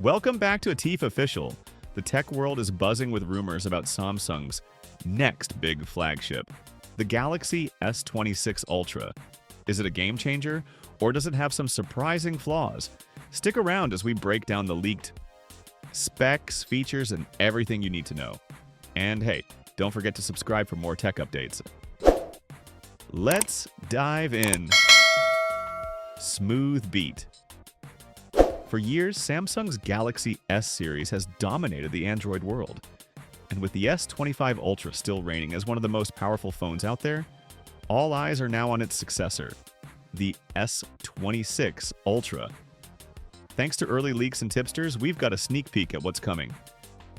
Welcome back to Atif Official. The tech world is buzzing with rumors about Samsung's next big flagship, the Galaxy S26 Ultra. Is it a game changer, or does it have some surprising flaws? Stick around as we break down the leaked specs, features, and everything you need to know. And hey, don't forget to subscribe for more tech updates. Let's dive in. Smooth beat. For years, Samsung's Galaxy S series has dominated the Android world. And with the S25 Ultra still reigning as one of the most powerful phones out there, all eyes are now on its successor, the S26 Ultra. Thanks to early leaks and tipsters, we've got a sneak peek at what's coming.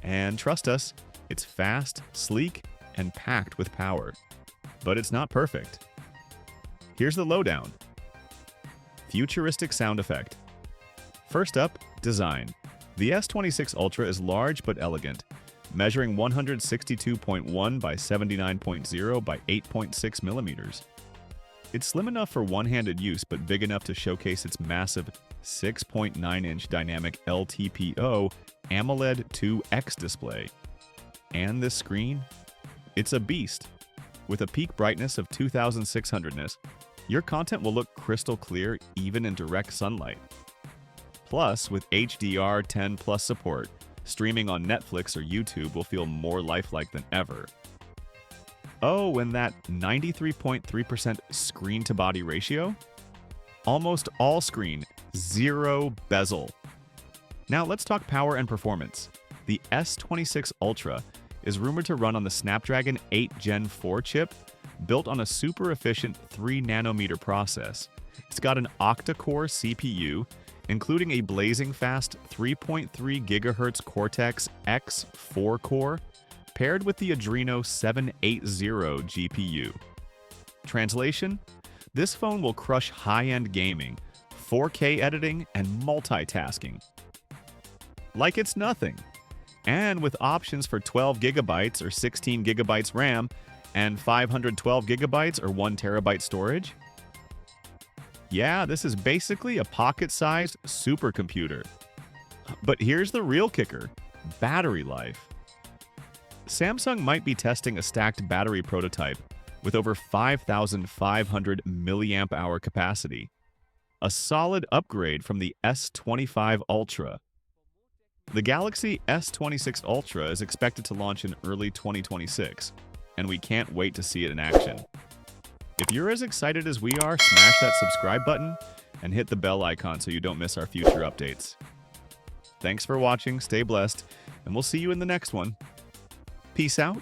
And trust us, it's fast, sleek, and packed with power. But it's not perfect. Here's the lowdown. Futuristic sound effect. First up, design. The S26 Ultra is large but elegant, measuring 162.1 by 79.0 by 8.6 millimeters. It's slim enough for one-handed use but big enough to showcase its massive 6.9-inch dynamic LTPO AMOLED 2X display. And this screen? It's a beast. With a peak brightness of 2600 nits, your content will look crystal clear even in direct sunlight. Plus, with HDR10 Plus support, streaming on Netflix or YouTube will feel more lifelike than ever. Oh, and that 93.3% screen-to-body ratio? Almost all screen, zero bezel. Now let's talk power and performance. The S26 Ultra is rumored to run on the Snapdragon 8 Gen 4 chip, built on a super-efficient 3-nanometer process. It's got an octa-core CPU, including a blazing fast 3.3 GHz Cortex-X 4-core, paired with the Adreno 780 GPU. Translation? This phone will crush high-end gaming, 4K editing, and multitasking. Like it's nothing. And with options for 12 GB or 16 GB RAM and 512 GB or 1 TB storage? Yeah, this is basically a pocket-sized supercomputer. But here's the real kicker: battery life. Samsung might be testing a stacked battery prototype with over 5,500 mAh capacity, a solid upgrade from the S25 Ultra. The Galaxy S26 Ultra is expected to launch in early 2026, and we can't wait to see it in action. If you're as excited as we are, smash that subscribe button and hit the bell icon so you don't miss our future updates. Thanks for watching, stay blessed, and we'll see you in the next one. Peace out.